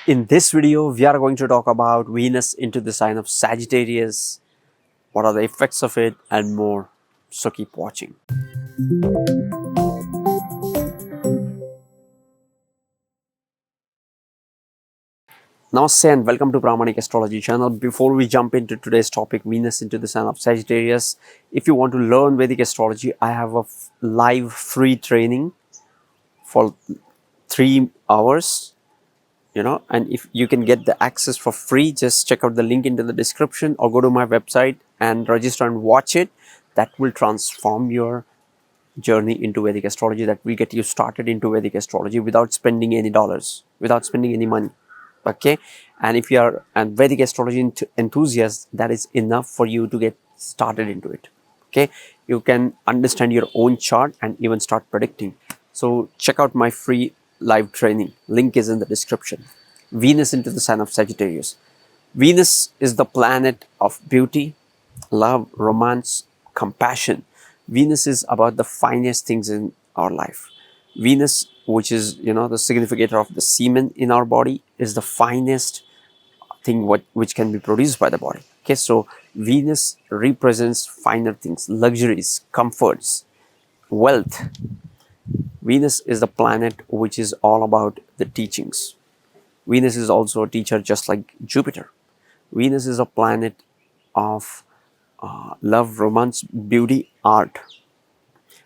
In this video, we are going to talk about Venus into the sign of Sagittarius, what are the effects of it, and more. So keep watching. Namaste and welcome to Brahmanic Astrology channel. Before we jump into today's topic, Venus into the sign of Sagittarius, if you want to learn Vedic astrology, I have a live free training for 3 hours. And if you can get the access for free, just check out the link into the description or go to my website and register and watch it. That will transform your journey into Vedic astrology. That will get you started into Vedic astrology without spending any dollars, without spending any money. Okay. And if you are a Vedic astrology enthusiast, that is enough for you to get started into it. Okay. You can understand your own chart and even start predicting. So check out my free live training. Link is in the description. Venus into the sign of Sagittarius. Venus is the planet of beauty, love, romance, compassion. Venus is about the finest things in our life. Venus, which is, the significator of the semen in our body, is the finest thing which can be produced by the body. Okay, so Venus represents finer things, luxuries, comforts, wealth. Venus is the planet which is all about the teachings. Venus is also a teacher just like Jupiter. Venus is a planet of love, romance, beauty, art,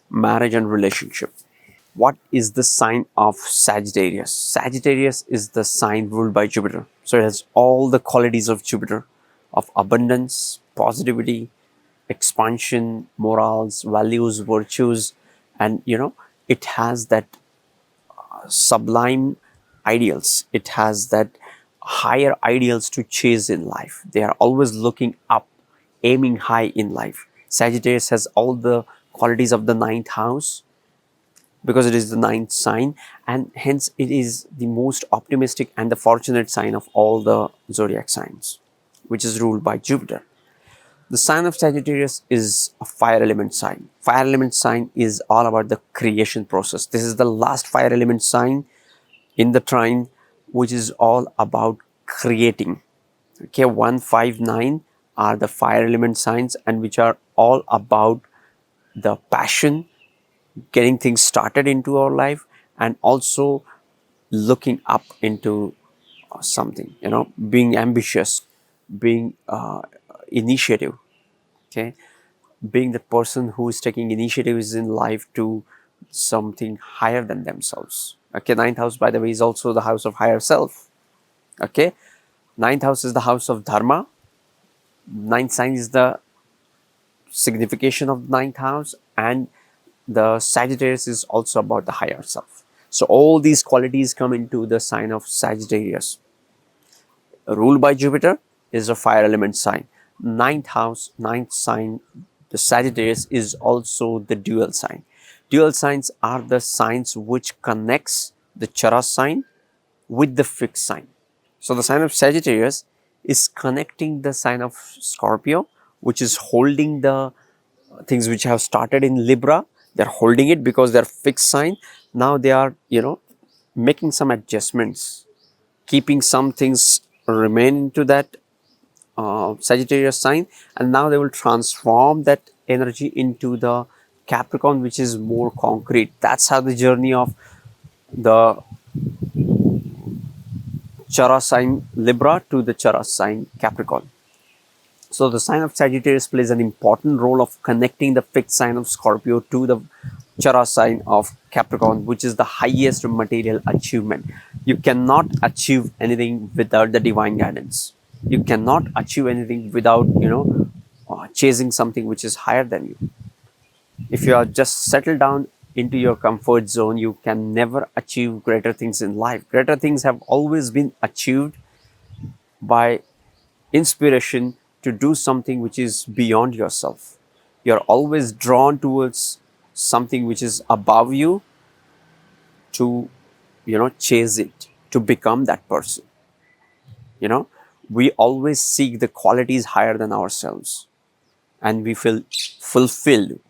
marriage and relationship. What is the sign of Sagittarius? Sagittarius is the sign ruled by Jupiter. So it has all the qualities of Jupiter, of abundance, positivity, expansion, morals, values, virtues, and it has that sublime ideals. It has that higher ideals to chase in life. They are always looking up, aiming high in life. Sagittarius has all the qualities of the ninth house because it is the ninth sign, and hence it is the most optimistic and the fortunate sign of all the zodiac signs, which is ruled by Jupiter. The sign of Sagittarius is a fire element sign. Fire element sign is all about the creation process. This is the last fire element sign in the trine, which is all about creating. Okay, 1, 5, 9 are the fire element signs, and which are all about the passion, getting things started into our life, and also looking up into something, being ambitious, being initiative. Okay, being the person who is taking initiatives in life to something higher than themselves. Okay, ninth house, by the way, is also the house of higher self. Okay, ninth house is the house of dharma. Ninth sign is the signification of ninth house, and the Sagittarius is also about the higher self. So all these qualities come into the sign of Sagittarius. Ruled by Jupiter, is a fire element sign. Ninth house, ninth sign, the Sagittarius is also the dual sign. Dual signs are the signs which connects the Chara sign with the fixed sign. So the sign of Sagittarius is connecting the sign of Scorpio, which is holding the things which have started in Libra. They're holding it because they're fixed sign. Now they are, making some adjustments, keeping some things remain to that Sagittarius sign, and now they will transform that energy into the Capricorn, which is more concrete. That's how the journey of the Chara sign Libra to the Chara sign Capricorn. So the sign of Sagittarius plays an important role of connecting the fixed sign of Scorpio to the Chara sign of Capricorn, which is the highest material achievement. You cannot achieve anything without the divine guidance. You cannot achieve anything without, chasing something which is higher than you. If you are just settled down into your comfort zone, you can never achieve greater things in life. Greater things have always been achieved by inspiration to do something which is beyond yourself. You're always drawn towards something which is above you to, chase it, to become that person. We always seek the qualities higher than ourselves, and we feel fulfilled,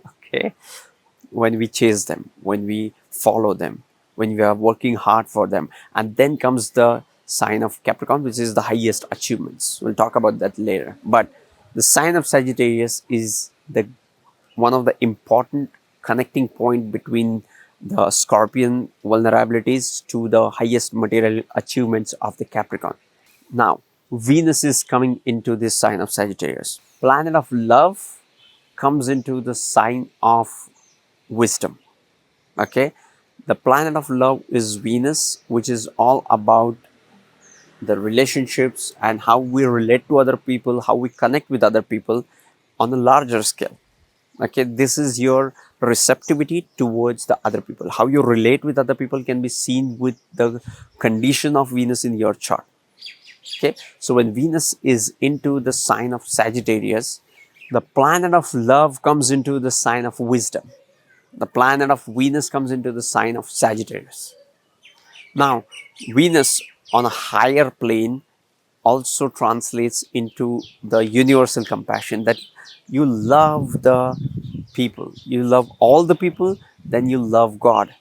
okay, when we chase them, when we follow them, when we are working hard for them. And then comes the sign of Capricorn, which is the highest achievements. We'll talk about that later. But the sign of Sagittarius is the one of the important connecting point between the Scorpion vulnerabilities to the highest material achievements of the Capricorn. Now, Venus is coming into this sign of Sagittarius. Planet of love comes into the sign of wisdom. Okay, the planet of love is Venus, which is all about the relationships and how we relate to other people, how we connect with other people on a larger scale. Okay, this is your receptivity towards the other people. How you relate with other people can be seen with the condition of Venus in your chart. Okay, so when Venus is into the sign of Sagittarius, the planet of love comes into the sign of wisdom. The planet of Venus comes into the sign of Sagittarius. Now, Venus on a higher plane also translates into the universal compassion, that you love the people, you love all the people, then you love God,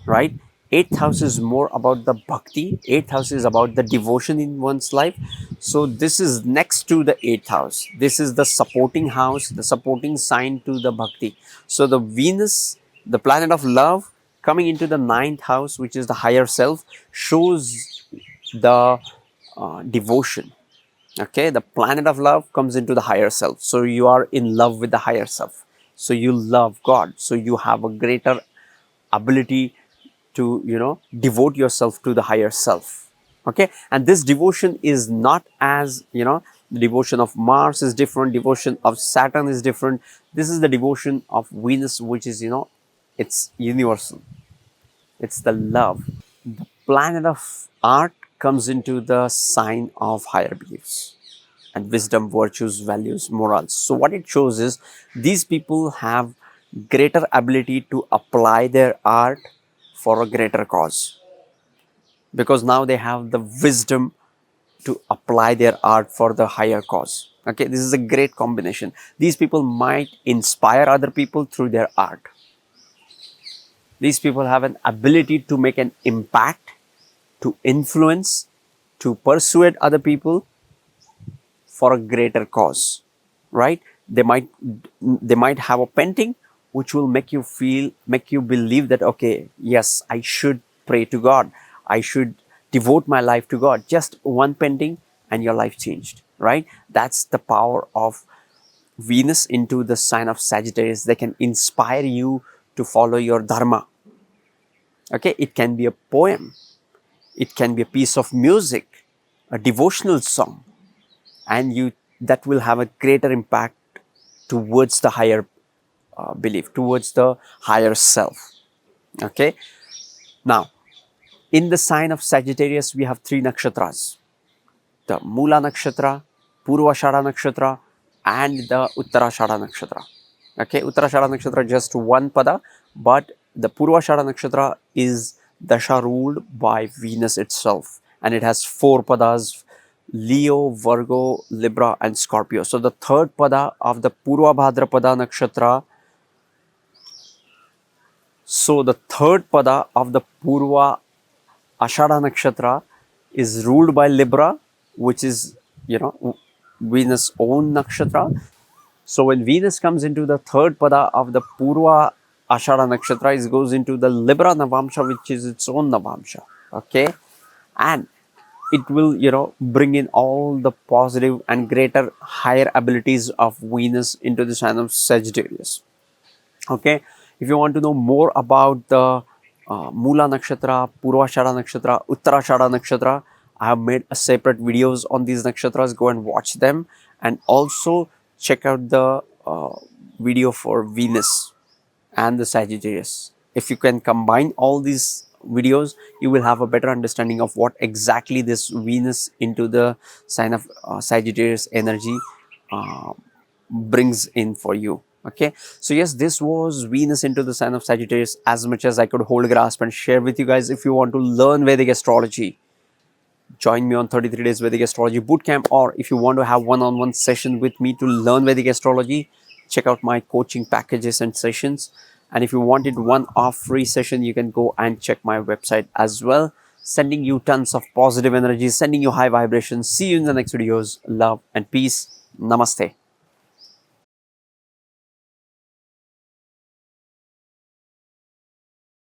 right? Eighth house is more about the bhakti. Eighth house is about the devotion in one's life. So this is next to the eighth house. This is the supporting house, the supporting sign to the bhakti. So the Venus, the planet of love, coming into the ninth house, which is the higher self, shows the devotion. Okay, the planet of love comes into the higher self. So you are in love with the higher self. So you love God. So you have a greater ability to devote yourself to the higher self. Okay, and this devotion is not as the devotion of Mars is different, devotion of Saturn is different. This is the devotion of Venus, which is it's universal, it's the love. The planet of art comes into the sign of higher beliefs and wisdom, virtues, values, morals. So what it shows is these people have greater ability to apply their art for a greater cause, because now they have the wisdom to apply their art for the higher cause. Okay, this is a great combination. These people might inspire other people through their art. These people have an ability to make an impact, to influence, to persuade other people for a greater cause, right? They might have a painting which will make you believe that, okay, yes, I should pray to God, I should devote my life to God. Just one painting and your life changed, right? That's the power of Venus into the sign of Sagittarius. They can inspire you to follow your dharma. Okay, it can be a poem, it can be a piece of music, a devotional song, and that will have a greater impact towards the higher belief, towards the higher self. Okay, now in the sign of Sagittarius we have three nakshatras: the Mula nakshatra, Purvashada nakshatra, and the Uttarashada nakshatra. Okay, Uttarashada nakshatra just one pada, but the Purvashada nakshatra is dasha ruled by Venus itself, and it has four padas: Leo, Virgo, Libra, and Scorpio. So the third pada of the Purva Bhadrapada nakshatra. So the third pada of the Purva Ashada nakshatra is ruled by Libra, which is Venus' own nakshatra. So when Venus comes into the third pada of the Purva Ashada nakshatra, it goes into the Libra Navamsha, which is its own Navamsha. Okay, and it will bring in all the positive and greater higher abilities of Venus into the sign of Sagittarius. Okay, if you want to know more about the Mula nakshatra, Purvashada nakshatra, Uttarashada nakshatra, I have made a separate videos on these nakshatras. Go and watch them, and also check out the video for Venus and the Sagittarius. If you can combine all these videos, you will have a better understanding of what exactly this Venus into the sign of Sagittarius energy brings in for you. Okay, so yes, this was Venus into the sign of Sagittarius, as much as I could hold grasp and share with you guys. If you want to learn Vedic astrology, join me on 33 days Vedic astrology bootcamp, or if you want to have one-on-one session with me to learn Vedic astrology, check out my coaching packages and sessions. And if you wanted one off free session, you can go and check my website as well. Sending you tons of positive energy, sending you high vibrations. See you in the next videos. Love and peace. Namaste.